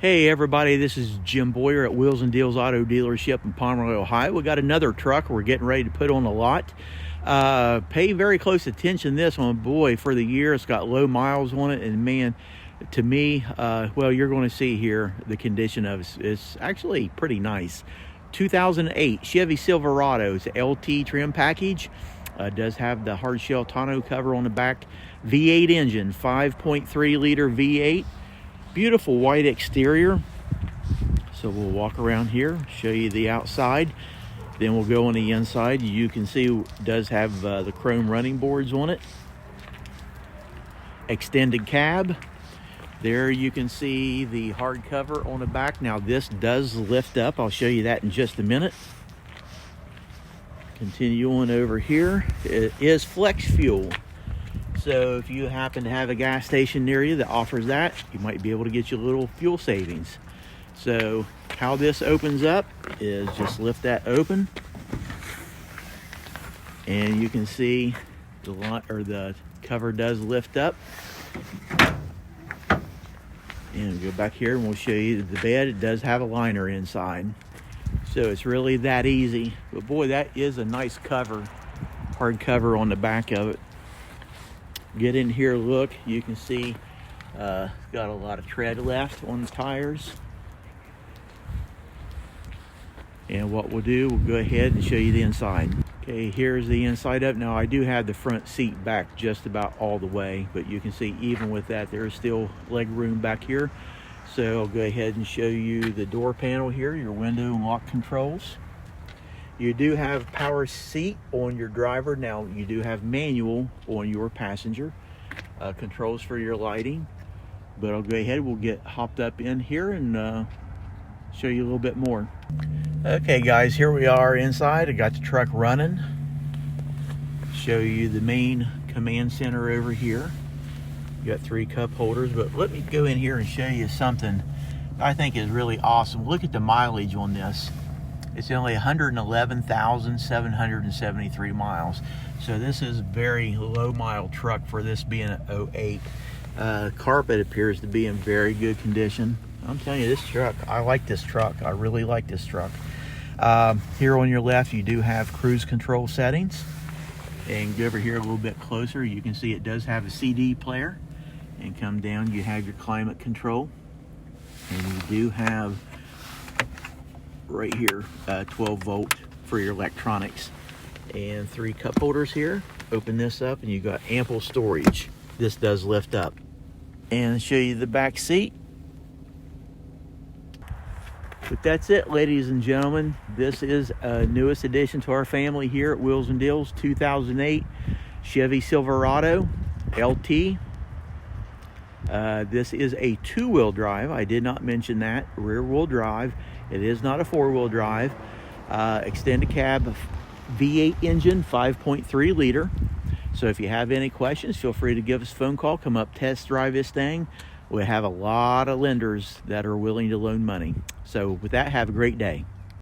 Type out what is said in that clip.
Hey everybody, this is Jim Boyer at Wheels and Deals Auto Dealership in Pomeroy, Ohio. We got another truck we're getting ready to put on the lot. Pay very close attention to this one. Boy, for the year, it's got low miles on it, and man, to me, well, you're going to see here the condition of it. It's actually pretty nice. 2008 Chevy Silverado. It's an LT trim package. Does have the hard shell tonneau cover on the back. V8 engine, 5.3 liter V8. Beautiful white exterior. So we'll walk around here, show you the outside, then we'll go on the inside. You can see it does have the chrome running boards on it. Extended cab. There you can see the hard cover on the back. Now this does lift up. I'll show you that in just a minute. Continue on over here. It is flex fuel. So if you happen to have a gas station near you that offers that, you might be able to get you a little fuel savings. So how this opens up is just lift that open, and you can see the cover does lift up. And go back here and we'll show you the bed. It does have a liner inside. So it's really that easy. But boy, that is a nice cover, hard cover on the back of it. Get in here, look, you can see it's got a lot of tread left on the tires. And what we'll do, we'll go ahead and show you the inside. Okay, here's the inside of it. Now I do have the front seat back just about all the way, but you can see even with that, there's still leg room back here. So I'll go ahead and show you the door panel here, your window and lock controls. You do have power seat on your driver. Now you do have manual on your passenger. Controls for your lighting. But I'll go ahead, we'll get hopped up in here and show you a little bit more. Okay guys, here we are inside. I got the truck running. Show you the main command center over here. You got 3 cup holders, but let me go in here and show you something I think is really awesome. Look at the mileage on this. It's only 111,773 miles. So this is a very low mile truck for this being an 08. Carpet appears to be in very good condition. I'm telling you, this truck, I like this truck. I really like this truck. Here on your left, you do have cruise control settings. And go over here a little bit closer, you can see it does have a CD player. And come down, you have your climate control. And you do have right here 12 volt for your electronics, and 3 cup holders here. Open this up and you got ample storage. This does lift up. And show you the back seat. But that's it, ladies and gentlemen. This is a newest addition to our family here at Wheels and Deals. 2008 Chevy Silverado LT. This is a 2-wheel drive. I did not mention that. Rear wheel drive. It is not a 4-wheel drive. Extended cab V8 engine, 5.3 liter. So if you have any questions, feel free to give us a phone call. Come up, test drive this thing. We have a lot of lenders that are willing to loan money. So with that, have a great day.